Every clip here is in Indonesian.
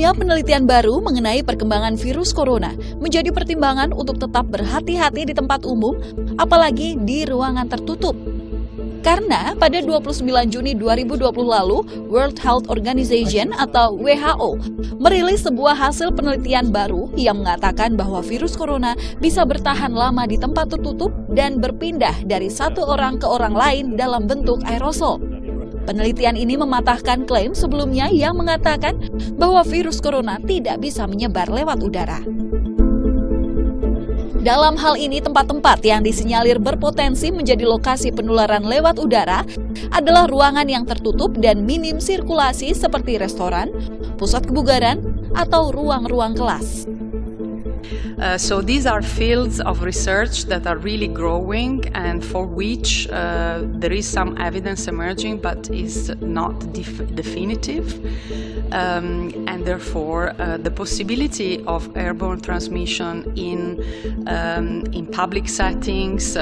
Sebelumnya, penelitian baru mengenai perkembangan virus corona menjadi pertimbangan untuk tetap berhati-hati di tempat umum, apalagi di ruangan tertutup. Karena pada 29 Juni 2020 lalu, World Health Organization atau WHO merilis sebuah hasil penelitian baru yang mengatakan bahwa virus corona bisa bertahan lama di tempat tertutup dan berpindah dari satu orang ke orang lain dalam bentuk aerosol. Penelitian ini mematahkan klaim sebelumnya yang mengatakan bahwa virus corona tidak bisa menyebar lewat udara. Dalam hal ini, tempat-tempat yang disinyalir berpotensi menjadi lokasi penularan lewat udara adalah ruangan yang tertutup dan minim sirkulasi seperti restoran, pusat kebugaran, atau ruang-ruang kelas. So these are fields of research that are really growing and for which there is some evidence emerging but is not definitive. And therefore the possibility of airborne transmission in public settings,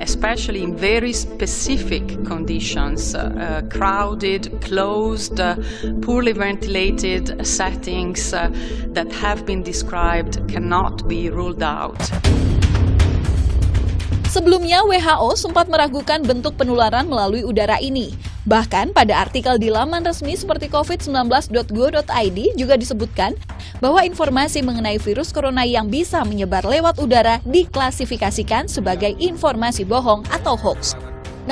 especially in very specific conditions, crowded, closed, poorly ventilated settings that have been described cannot be ruled out. Sebelumnya, WHO sempat meragukan bentuk penularan melalui udara ini. Bahkan pada artikel di laman resmi seperti covid19.go.id juga disebutkan bahwa informasi mengenai virus corona yang bisa menyebar lewat udara diklasifikasikan sebagai informasi bohong atau hoax.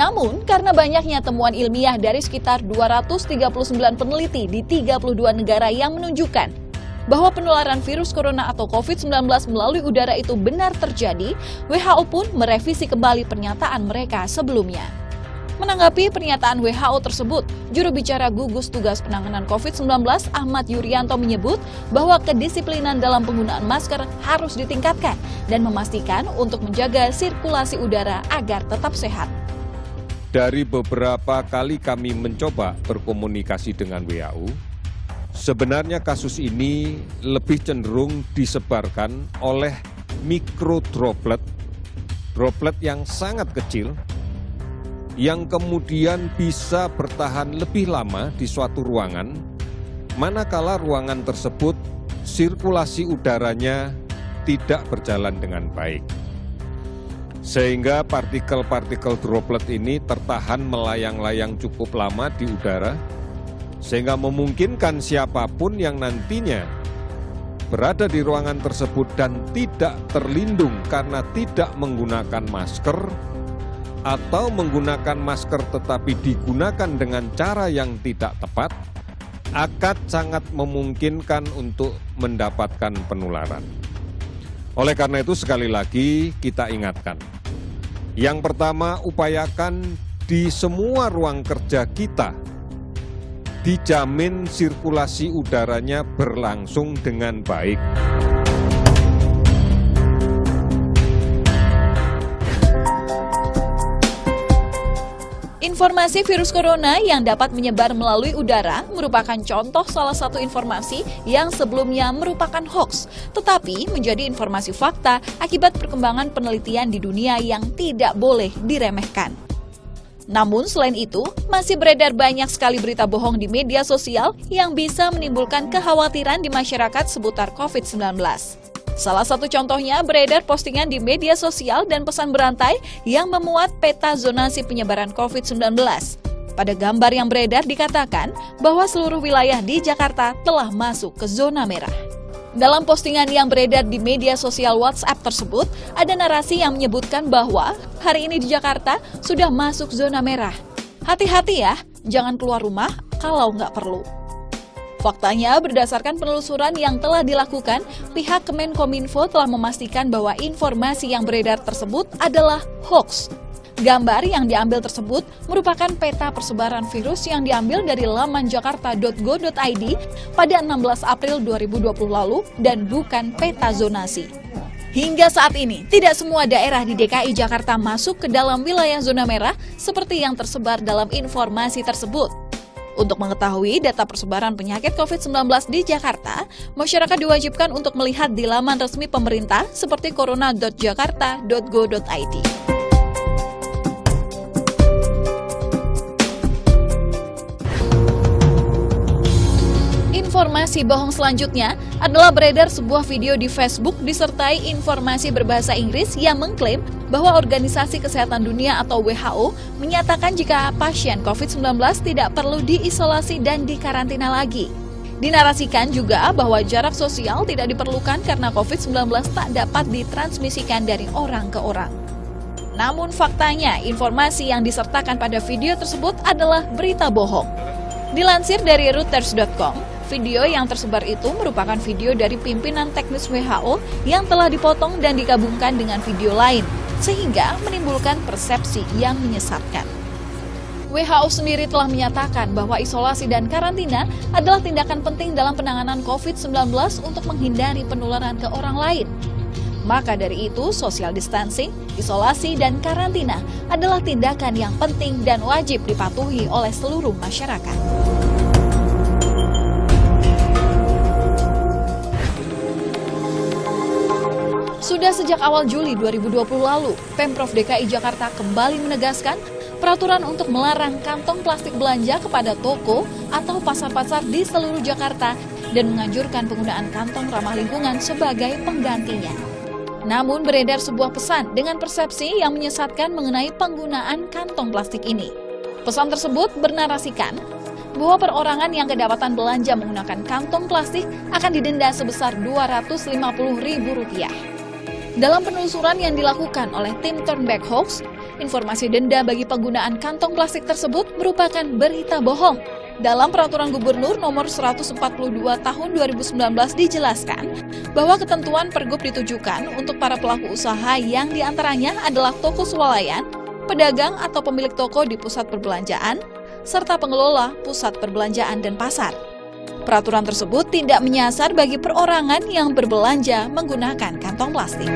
Namun, karena banyaknya temuan ilmiah dari sekitar 239 peneliti di 32 negara yang menunjukkan bahwa penularan virus corona atau COVID-19 melalui udara itu benar terjadi, WHO pun merevisi kembali pernyataan mereka sebelumnya. Menanggapi pernyataan WHO tersebut, juru bicara gugus tugas penanganan COVID-19 Ahmad Yuryanto menyebut bahwa kedisiplinan dalam penggunaan masker harus ditingkatkan dan memastikan untuk menjaga sirkulasi udara agar tetap sehat. Dari beberapa kali kami mencoba berkomunikasi dengan WHO, sebenarnya kasus ini lebih cenderung disebarkan oleh mikrodroplet, droplet yang sangat kecil, yang kemudian bisa bertahan lebih lama di suatu ruangan, manakala ruangan tersebut sirkulasi udaranya tidak berjalan dengan baik. Sehingga partikel-partikel droplet ini tertahan melayang-layang cukup lama di udara, sehingga memungkinkan siapapun yang nantinya berada di ruangan tersebut dan tidak terlindung karena tidak menggunakan masker atau menggunakan masker tetapi digunakan dengan cara yang tidak tepat, akan sangat memungkinkan untuk mendapatkan penularan. Oleh karena itu sekali lagi kita ingatkan, yang pertama upayakan di semua ruang kerja kita dijamin sirkulasi udaranya berlangsung dengan baik. Informasi virus corona yang dapat menyebar melalui udara merupakan contoh salah satu informasi yang sebelumnya merupakan hoax, tetapi menjadi informasi fakta akibat perkembangan penelitian di dunia yang tidak boleh diremehkan. Namun selain itu, masih beredar banyak sekali berita bohong di media sosial yang bisa menimbulkan kekhawatiran di masyarakat seputar COVID-19. Salah satu contohnya beredar postingan di media sosial dan pesan berantai yang memuat peta zonasi penyebaran COVID-19. Pada gambar yang beredar dikatakan bahwa seluruh wilayah di Jakarta telah masuk ke zona merah. Dalam postingan yang beredar di media sosial WhatsApp tersebut, ada narasi yang menyebutkan bahwa hari ini di Jakarta sudah masuk zona merah. Hati-hati ya, jangan keluar rumah kalau nggak perlu. Faktanya, berdasarkan penelusuran yang telah dilakukan, pihak Kemenkominfo telah memastikan bahwa informasi yang beredar tersebut adalah hoax. Gambar yang diambil tersebut merupakan peta persebaran virus yang diambil dari laman jakarta.go.id pada 16 April 2020 lalu dan bukan peta zonasi. Hingga saat ini, tidak semua daerah di DKI Jakarta masuk ke dalam wilayah zona merah seperti yang tersebar dalam informasi tersebut. Untuk mengetahui data persebaran penyakit COVID-19 di Jakarta, masyarakat diwajibkan untuk melihat di laman resmi pemerintah seperti corona.jakarta.go.id. Informasi bohong selanjutnya adalah beredar sebuah video di Facebook disertai informasi berbahasa Inggris yang mengklaim bahwa Organisasi Kesehatan Dunia atau WHO menyatakan jika pasien COVID-19 tidak perlu diisolasi dan dikarantina lagi. Dinarasikan juga bahwa jarak sosial tidak diperlukan karena COVID-19 tak dapat ditransmisikan dari orang ke orang. Namun faktanya, informasi yang disertakan pada video tersebut adalah berita bohong. Dilansir dari Reuters.com, video yang tersebar itu merupakan video dari pimpinan teknis WHO yang telah dipotong dan digabungkan dengan video lain, sehingga menimbulkan persepsi yang menyesatkan. WHO sendiri telah menyatakan bahwa isolasi dan karantina adalah tindakan penting dalam penanganan COVID-19 untuk menghindari penularan ke orang lain. Maka dari itu, social distancing, isolasi, dan karantina adalah tindakan yang penting dan wajib dipatuhi oleh seluruh masyarakat. Sudah sejak awal Juli 2020 lalu, Pemprov DKI Jakarta kembali menegaskan peraturan untuk melarang kantong plastik belanja kepada toko atau pasar-pasar di seluruh Jakarta dan menganjurkan penggunaan kantong ramah lingkungan sebagai penggantinya. Namun beredar sebuah pesan dengan persepsi yang menyesatkan mengenai penggunaan kantong plastik ini. Pesan tersebut bernarasikan bahwa perorangan yang kedapatan belanja menggunakan kantong plastik akan didenda sebesar Rp250.000. Dalam penelusuran yang dilakukan oleh tim Turn Back Hoax, informasi denda bagi penggunaan kantong plastik tersebut merupakan berita bohong. Dalam Peraturan Gubernur Nomor 142 Tahun 2019 dijelaskan bahwa ketentuan Pergub ditujukan untuk para pelaku usaha yang diantaranya adalah toko swalayan, pedagang atau pemilik toko di pusat perbelanjaan, serta pengelola pusat perbelanjaan dan pasar. Peraturan tersebut tidak menyasar bagi perorangan yang berbelanja menggunakan kantong plastik.